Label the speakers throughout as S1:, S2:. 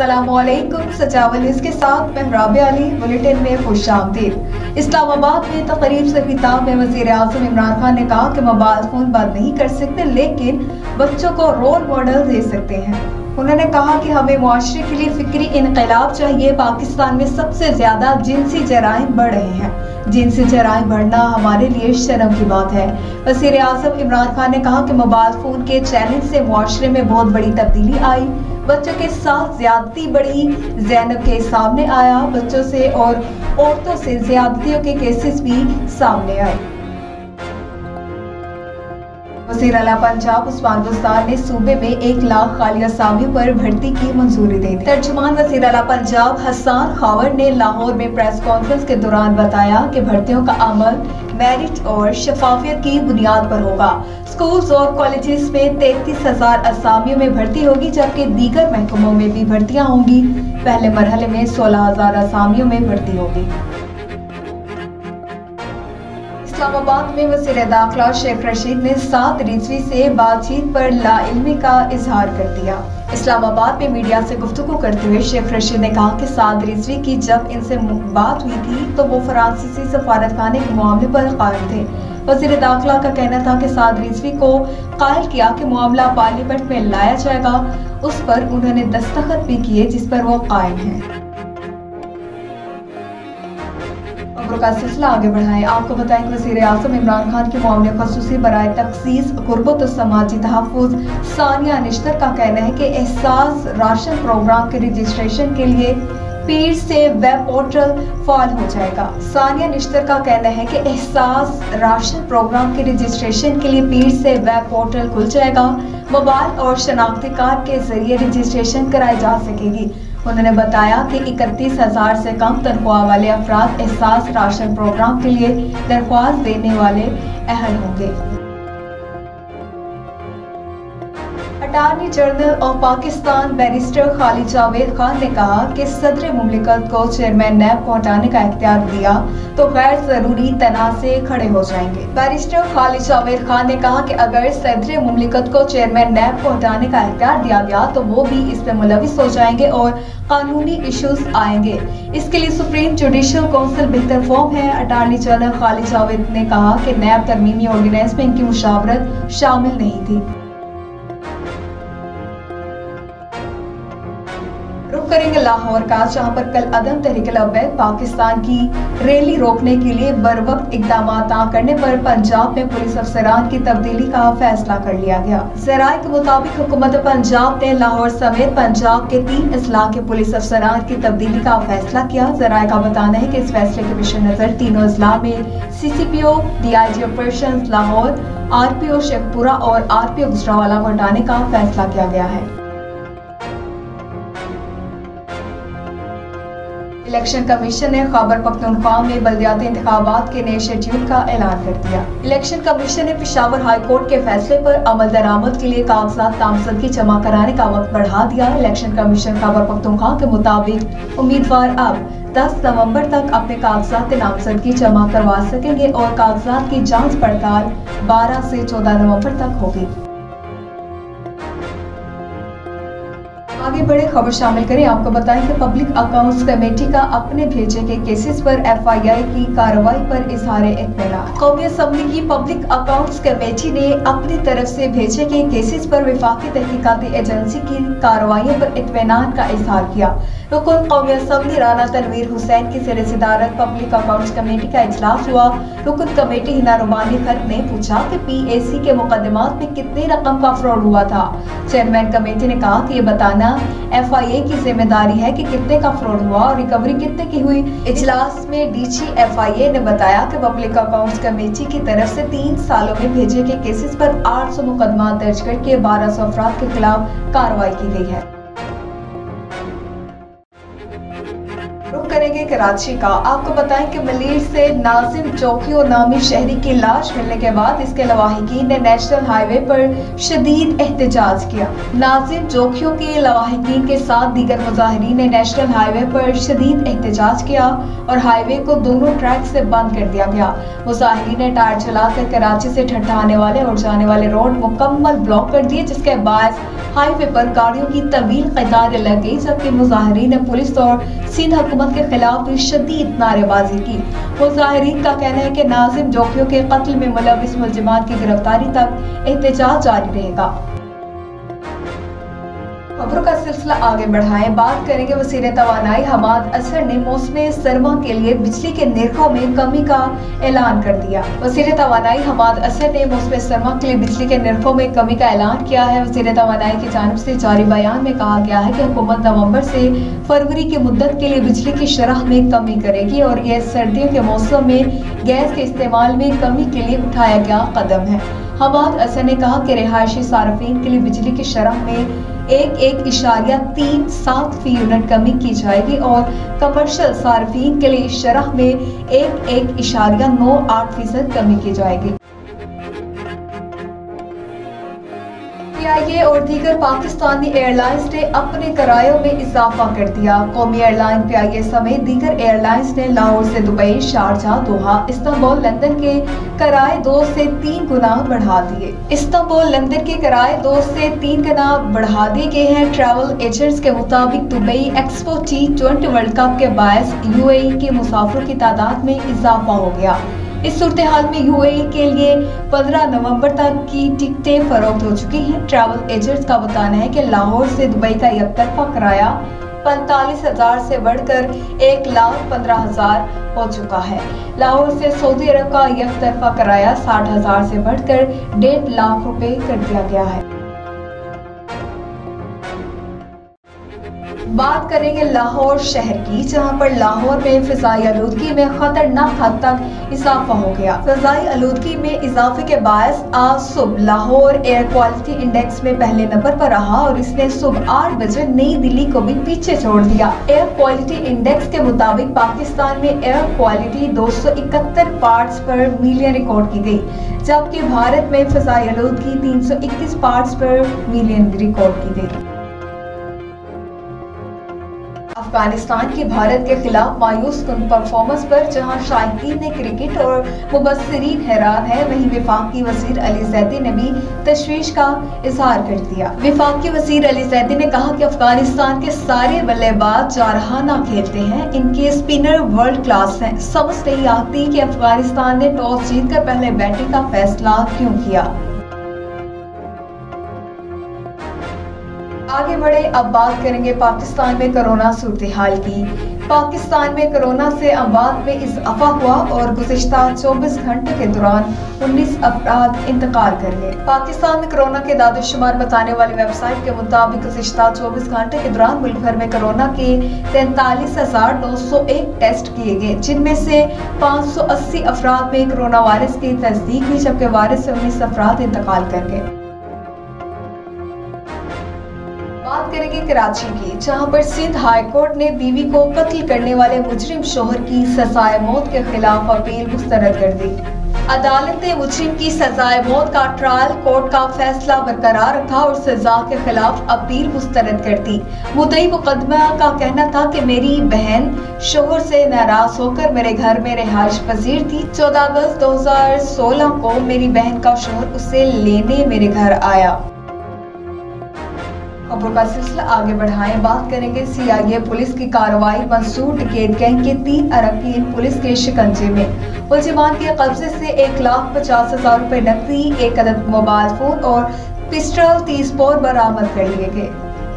S1: अस्सलामुअलैकुम। सजावल न्यूज़ के साथ मैं राबिया अली। बुलेटिन में खुशामदीद। इस्लामाबाद में तकरीब से खिताब में वज़ीर आज़म इमरान खान ने कहा कि मोबाइल फोन बंद नहीं कर सकते, लेकिन बच्चों को रोल मॉडल दे सकते हैं। उन्होंने कहा कि हमें मुआशरे के लिए फिक्री इनकलाब चाहिए। पाकिस्तान में सबसे ज्यादा जिनसी जराइम बढ़ रहे हैं। जिनसी जराइम बढ़ना हमारे लिए शर्म की बात है। वज़ीर आज़म इमरान खान ने कहा कि मोबाइल फोन के चैलेंज से मुआशरे में बहुत बड़ी तब्दीली आई। बच्चों के साथ ज्यादती बढ़ी। ज़ैनब के सामने आया। बच्चों से और औरतों से ज्यादतियों के केसेस भी सामने आए। वज़ीर आला पंजाब उस्मान बुज़दार ने सूबे में 1 लाख खाली असामियों पर भर्ती की मंजूरी दे दी। तर्जुमान वज़ीर आला पंजाब हसन खावर ने लाहौर में प्रेस कॉन्फ्रेंस के दौरान बताया कि भर्तियों का अमल मेरिट और शफाफियत की बुनियाद पर होगा। स्कूल्स और कॉलेजेस में 33,000 असामियों में भर्ती होगी, जबकि दीगर महकमों में भी भर्तियां होंगी। पहले मरहले में 16,000 असामियों में भर्ती होगी। इस्लामाबाद में वज़ीर दाखिला शेख रशीद ने 7 रिजवी से बातचीत पर लाइल्मी का इजहार कर दिया। इस्लामाबाद में मीडिया से गुफ्तगू करते हुए शेख रशीद ने कहा कि 7 रिजवी की जब इनसे बात हुई थी तो वो फ्रांसीसी सफारतखाने के मामले पर कायम थे। वज़ीर दाखिला का कहना था कि 7 रिजवी को कायल किया कि मामला पार्लियामेंट में लाया जाएगा। उस पर उन्होंने दस्तखत भी किए जिस पर वो कायम हैं। खबरों का सिलसिला आगे बढ़ाएं। आपको बताएं कि वज़ीर आज़म इमरान खान के मामले खसूसी बराए तखसीस गुर्बत और समाजी तहफ़्फ़ुज़ सानिया निश्तर का कहना है कि एहसास राशन प्रोग्राम के रजिस्ट्रेशन के लिए पीर से वेब पोर्टल फाल हो जाएगा। सानिया निश्तर का कहना है कि एहसास राशन प्रोग्राम के रजिस्ट्रेशन के लिए पीर से वेब पोर्टल खुल जाएगा। मोबाइल और शनाख्ती कार्ड के जरिए रजिस्ट्रेशन कराई जा सकेगी। उन्होंने बताया कि 31,000 से कम तनख्वाह वाले अफराद एहसास राशन प्रोग्राम के लिए दरख्वास्त देने वाले अहल होंगे। Attorney general of Pakistan barrister Khalid Javed Khan ने कहा कि सदर मुमलिकत को चेयरमैन नैब को हटाने का इख्तियार दिया तो गैर जरूरी तनाज़ से खड़े हो जाएंगे। बैरिस्टर खालिद जावेद खान ने कहा कि अगर सदर मुमलिकत को चेयरमैन नैब को हटाने का इख्तियार दिया गया तो वो भी इस पर मुलविस हो जाएंगे और कानूनी इश्यूज आएंगे। इसके लिए सुप्रीम जुडिशल काउंसिल बेहतर फॉर्म है। अटॉर्नी जनरल खालिद जावेद ने कहा कि नैब तरमीमी ऑर्डिनेंस में इनकी मुशावरत शामिल नहीं थी। रुक करेंगे लाहौर का, जहां पर कल अदम तहरीक-ए-अवैध पाकिस्तान की रैली रोकने के लिए बरवक्त इकदाम करने पर पंजाब में पुलिस अफसरान की तब्दीली का फैसला कर लिया गया। ज़राए के मुताबिक हुकूमत पंजाब ने लाहौर समेत पंजाब के 3 अजला के पुलिस अफसरान की तब्दीली का फैसला किया। ज़राए का बताना है कि इस फैसले के पेश नजर तीनों अजला में CCPO, DIG operation Lahore, RPO Sheikhpura और RPO गुजरावाला को हटाने का फैसला किया गया है। इलेक्शन कमीशन ने खैबर पख्तूनख्वा में बल्दियाती इंतखाबात के नए शेड्यूल का ऐलान कर दिया। इलेक्शन कमीशन ने पेशावर हाई कोर्ट के फैसले पर अमल दरामद के लिए कागजात नामजदगी जमा कराने का वक्त बढ़ा दिया। इलेक्शन कमीशन खैबर पख्तूनख्वा के मुताबिक उम्मीदवार अब 10 नवंबर तक अपने कागजात नामजदगी जमा करवा सकेंगे और कागजात की जांच पड़ताल 12 से 14 नवंबर तक होगी। आगे बढ़े खबर शामिल करें। आपको बताएं कि पब्लिक अकाउंट्स कमेटी का अपने भेजे के केसेस पर FII की कार्रवाई पर इजहार इत्मीनान। कौमी असम्बली की पब्लिक अकाउंट्स कमेटी ने अपनी तरफ से भेजे के केसेस पर वफाकी तहकीकाती एजेंसी की कार्रवाई पर इत्मीनान का इजहार किया। रुकन कौमी असम्बली राना तनवीर हुसैन की ज़ेर सदारत पब्लिक अकाउंट्स कमेटी का इजलास हुआ। रुकन कमेटी हिना रुमानी खत ने पूछा कि PAC के मुकदमात में कितनी रकम का फ्रॉड हुआ था। चेयरमैन कमेटी ने कहा कि ये बताना FIA की जिम्मेदारी है कि कितने का फ्रॉड हुआ और रिकवरी कितने की हुई। इजलास में DG FIA ने बताया कि पब्लिक अकाउंट्स कमेटी की तरफ से 3 सालों में भेजे के केसेस पर 800 मुकदमा दर्ज करके 1200 अफराद के खिलाफ कार्रवाई की गई है। रुक करेंगे कराची का। आपको बताएं कि मलीर से नाजिम जोखियो नामी शहरी की लाश मिलने के बाद इसके लवाहिकीन ने नेशनल हाईवे पर शदीद एहतजाज किया। नाजिम जोखियो के लवाहिकीन के साथ दीगर मुजाहिरीन ने नेशनल हाईवे पर शदीद एहतजाज किया और हाईवे को दोनों ट्रैक से बंद कर दिया गया। मुजाहिरीन ने टायर चलाकर कराची से ठट्ठा आने वाले और जाने वाले रोड मुकम्मल ब्लॉक कर दिए, जिसके बाद हाईवे पर गाड़ियों की तवील कतारें लग गई, जबकि मुजाहिरीन ने पुलिस और सिंध हुकूमत के खिलाफ भी शदीद नारेबाजी की। मुजाहिरीन का कहना है कि नाजिम जोखियो के कत्ल में मुलविस मुलजिमान की गिरफ्तारी तक एहतजाज जारी रहेगा। खबरों का सिलसिला आगे बढ़ाएं, बात करेंगे वज़ीर तवानाई हमाद असर ने मौसम सरमा के लिए बिजली के निर्खों में कमी का ऐलान कर दिया। वज़ीर तवानाई हमाद असर ने मौसम सरमा के लिए बिजली के निर्खों में कमी का ऐलान किया है। वज़ीर तवानाई की जानिब से जारी बयान में कहा गया है कि हुकूमत नवंबर से फरवरी की मुद्दत के लिए बिजली की शरह में कमी करेगी और यह सर्दियों के मौसम में गैस के इस्तेमाल में कमी के लिए उठाया गया कदम है। हमाद असर ने कहा कि रिहायशी सार्फिन के लिए बिजली की शरह में 1.37 फी यूनिट कमी की जाएगी और कमर्शियल सार्फिन के लिए शरह में 1.98% कमी की जाएगी। PIA और दीगर पाकिस्तानी एयरलाइंस ने अपने किरायों में इजाफा कर दिया। कौमी एयरलाइन PIA समेत दीगर एयरलाइंस ने लाहौर से दुबई, शारजाह, दोहा, इस्तांबुल, लंदन के किराए 2 से 3 गुना बढ़ा दिए। इस्तांबुल, लंदन के किराए 2 से 3 गुना बढ़ा दिए गए हैं। ट्रैवल एजेंट्स के मुताबिक Dubai expo T20 world cup के बायस UAE के मुसाफिरों की तादाद में इजाफा हो गया। इस सूरत हाल में UAE के लिए 15 नवंबर तक की टिकटें फरोख्त हो चुकी हैं। ट्रैवल एजेंट्स का बताना है कि लाहौर से दुबई का एक तरफा किराया 45,000 से बढ़कर 1,15,000 हो चुका है। लाहौर से सऊदी अरब का एक तरफा किराया 60,000 से बढ़कर 1.5 लाख रुपए कर दिया गया है। बात करेंगे लाहौर शहर की, जहां पर लाहौर में फिजाई आलूदगी में खतरनाक हद तक इजाफा हो गया। फिजाई आलूदगी में इजाफे के बायस आज सुबह लाहौर एयर क्वालिटी इंडेक्स में पहले नंबर पर रहा और इसने सुबह 8 बजे नई दिल्ली को भी पीछे छोड़ दिया। एयर क्वालिटी इंडेक्स के मुताबिक पाकिस्तान में एयर क्वालिटी 271 पार्ट्स पर मिलियन रिकॉर्ड की गई, जबकि भारत में फिजाई आलूदगी 321 पार्ट्स पर मिलियन रिकॉर्ड की गई। अफगानिस्तान की भारत के खिलाफ मायूस कुन परफॉर्मेंस पर जहां शायकीन ने क्रिकेट और मुबस्सिरीन हैरान है, वहीं वफाकी वजीर अली जैदी ने भी तशवीश का इजहार कर दिया। वफाकी वजीर अली जैदी ने कहा कि अफगानिस्तान के सारे बल्लेबाज जारहाना खेलते हैं, इनके स्पिनर वर्ल्ड क्लास हैं। समझ नहीं आती कि अफगानिस्तान ने टॉस जीतकर पहले बैटिंग का फैसला क्यों किया। आगे बढ़े, अब बात करेंगे पाकिस्तान में कोरोना सूरत हाल की। पाकिस्तान में कोरोना से अमवात में इजाफा हुआ और गुज़िश्ता 24 घंटे के दौरान 19 अफराद इंतकाल कर गए। पाकिस्तान में कोरोना के दादुशुमार बताने वाली वेबसाइट के मुताबिक गुज़िश्ता 24 घंटे के दौरान मुल्क भर में कोरोना के 43,901 टेस्ट किए गए, जिनमें से 580 अफराद में कोरोना वायरस की तस्दीक हुई, जबकि वायरस से 19 अफराद इंतकाल कर गए। बात करेंगे कराची की, जहां पर सिंध हाई कोर्ट ने बीवी को कत्ल करने वाले मुजरिम शोहर की सजाए मौत के खिलाफ अपील मुस्तरद कर दी। अदालत ने मुजरिम की सजाए मौत का ट्रायल कोर्ट का फैसला बरकरार रखा और सजा के खिलाफ अपील मुस्तरद कर दी। मुद्दई मुकदमा का कहना था कि मेरी बहन शोहर से नाराज होकर मेरे घर में रिहाइश पजीर थी। 14 अगस्त 2016 को मेरी बहन का शोहर उसे लेने मेरे घर आया। खबरों का सिलसिला आगे बढ़ाएं, बात करेंगे CIA पुलिस की कार्रवाई। मंसूर डकैत गैंग के 3 अरकान पुलिस के शिकंजे में। मुलजिमान के कब्जे से 1,50,000 रुपए नकदी, 1 अदद मोबाइल फोन और पिस्टल 30 बोर बरामद कर लिए गए।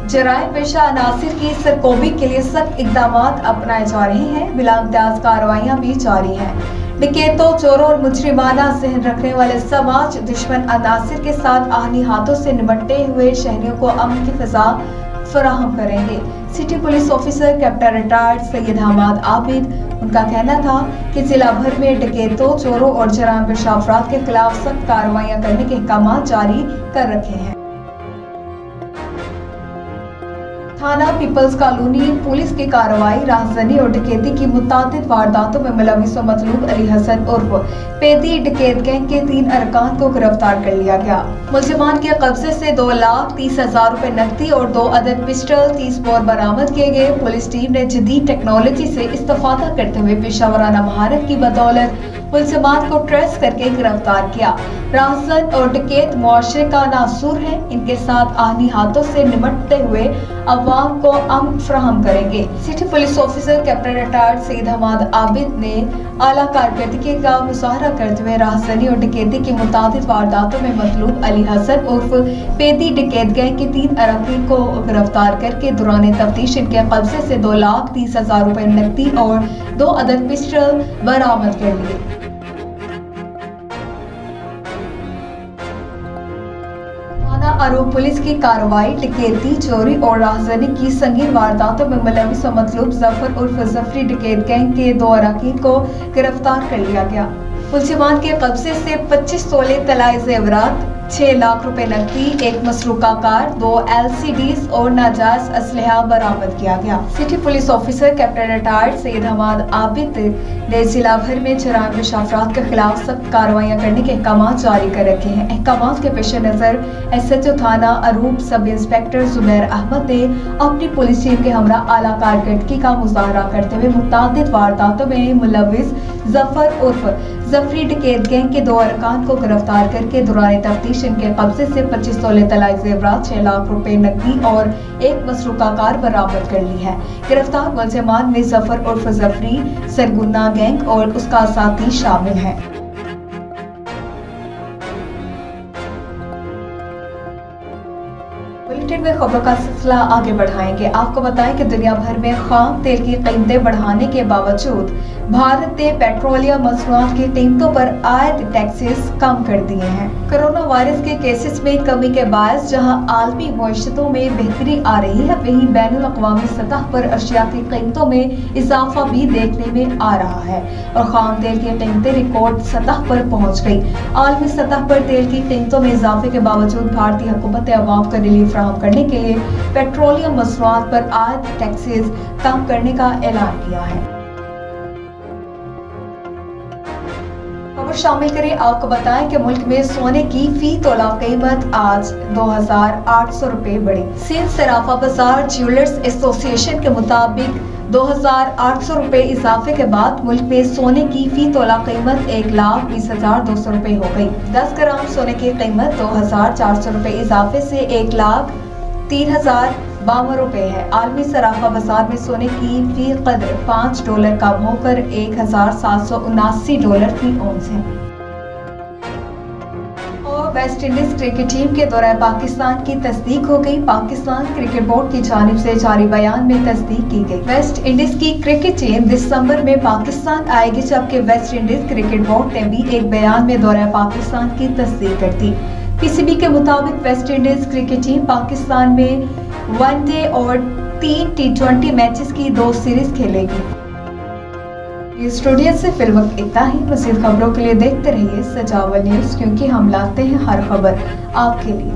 S1: जराइम पेशा अनासिर की सरकोबी के लिए सख्त इकदाम अपनाए जा रहे हैं। बिला इम्तियाज कार्रवाइयाँ भी जारी हैं। डकैतों, चोरों और मुजरिमाना जहन रखने वाले समाज दुश्मन अनासिर के साथ आहनी हाथों से निपटते हुए शहरियों को अमन की फिजा फराहम करेंगे। City police officer captain retired Syed Hamad Abid, उनका कहना था कि जिला भर में डकैतों, चोरों और जराइम पेशा अफराद के खिलाफ सख्त कार्रवाइयाँ करने के अहकाम जारी कर रखे हैं। थाना पीपल्स कॉलोनी पुलिस की कार्रवाई राहजनी और डकैती की मुतादिद वारदातों में मुलविस व मतलूब अली हसन उर्फ पेदी डकैत गैंग के 3 अरकान को गिरफ्तार कर लिया गया। मुलजिमान के कब्जे से 2,30,000 रुपए नकदी और 2 अदद पिस्टल 30 बोर बरामद किए गए। पुलिस टीम ने जदीद टेक्नोलॉजी से इस्तेफादा करते हुए पेशावराना महारत की बदौलत मुलजिमान को ट्रेस करके गिरफ्तार किया। राहजन और डकैत मुआशरे का नासूर है। इनके साथ आहनी हाथों से निपटते हुए अवाम को अमन फराहम करेंगे। City police officer captain retired Saeed Hamad Abid ने आला कारकर्दगी का मुजाहरा करते हुए राहजनी और डकैती की मुतादिद वारदातों में मतलूब अली हसन उर्फ पेदी डकैत गैंग के 3 अरकान को गिरफ्तार करके दौरान तफ्तीश इनके कब्जे से 2,30,000 रुपए नकदी और 2 अदद पिस्टल बरामद कर लिए। आरोप पुलिस की कार्रवाई डकैती, चोरी और राहजनी की संगीन वारदातों में मुलविस व मतलूब जफर उर्फ जफरी डकैत गैंग के 2 अरकान को गिरफ्तार कर लिया गया। मुलजिमान के कब्जे से 25 तोले तलाए जेवरात, 6 लाख रुपए नकदी, 1 मसरूका कार, 2 LCDs और नाजायज असलहा बरामद किया गया। City police officer captain retired Saeed Hamad Abid ने जिला भर में जराइम पेश अफराद के खिलाफ सख्त कार्रवाइयाँ करने के अहकाम जारी कर रखे हैं। अहकाम के पेश नजर SHO थाना अरूब सब इंस्पेक्टर जुबैर अहमद ने अपनी पुलिस टीम के हमरा आला कारकर्दगी का मुजाहरा करते हुए मुतादिद वारदातों में मुलविस जफर उर्फ जफरी डकैत गैंग के 2 अरकान को गिरफ्तार करके दौरान तफ्तीश इनके कब्जे से 25 तोले तलाए जेवरात, 6 लाख रुपए नकदी और 1 मसरूका कार बरामद कर ली है। गिरफ्तार मुलजिमान में जफर उर्फ जफरी, सरगुना गैंग और उसका साथी शामिल है। बुलेटिन में खबरों का सिलसिला आगे बढ़ाएंगे। आपको बताएं कि दुनिया भर में खाम तेल की कीमतें बढ़ाने के बावजूद भारत ने पेट्रोलियम मसनूआत की कीमतों पर आयद टैक्सेस कम कर दिए हैं। कोरोना वायरस के केसेस में कमी के बायस जहां आलमी मईशतों में बेहतरी आ रही है, वहीं बैनुल अक़वामी सतह पर अशिया की कीमतों में इजाफा भी देखने में आ रहा है और खाम तेल की कीमतें रिकॉर्ड सतह पर पहुँच गयी। आलमी सतह पर तेल की कीमतों में इजाफे के बावजूद भारतीय हुकूमत ने अवाम को रिलीफ फराहम करने के लिए पेट्रोलियम मसनूआत पर आयद टैक्सेस कम करने का ऐलान किया है। खबर शामिल करें। आपको बताएं कि मुल्क में सोने की फी तोला कीमत आज 2,800 रुपए बढ़ी। सिंध सराफा बाजार ज्वेलर्स एसोसिएशन के मुताबिक 2,800 रुपए इजाफे के बाद मुल्क में सोने की फी तोला कीमत 1,20,200 रुपए हो गई। 10 ग्राम सोने की कीमत 2,400 रुपए इजाफे से 1,03,052 रुपए है। आलमी सराफा बाजार में सोने की फी कदर $5 कम होकर $1,779 फी औंस है। वेस्ट इंडीज क्रिकेट टीम के दौरे पाकिस्तान की तस्दीक हो गई। पाकिस्तान क्रिकेट बोर्ड की जानिब से जारी बयान में तस्दीक की गई। वेस्ट इंडीज की क्रिकेट टीम दिसंबर में पाकिस्तान आएगी, जबकि वेस्ट इंडीज क्रिकेट बोर्ड ने भी एक बयान में दौरे पाकिस्तान की तस्दीक कर दी। PCB के मुताबिक West Indies cricket team Pakistan में 1 डे और 3 T20 मैचेस की 2 सीरीज खेलेगी। स्टूडियो से फिलवक्त इतना ही। मज़ीद खबरों के लिए देखते रहिए सजावल न्यूज़, क्योंकि हम लाते हैं हर खबर आपके लिए।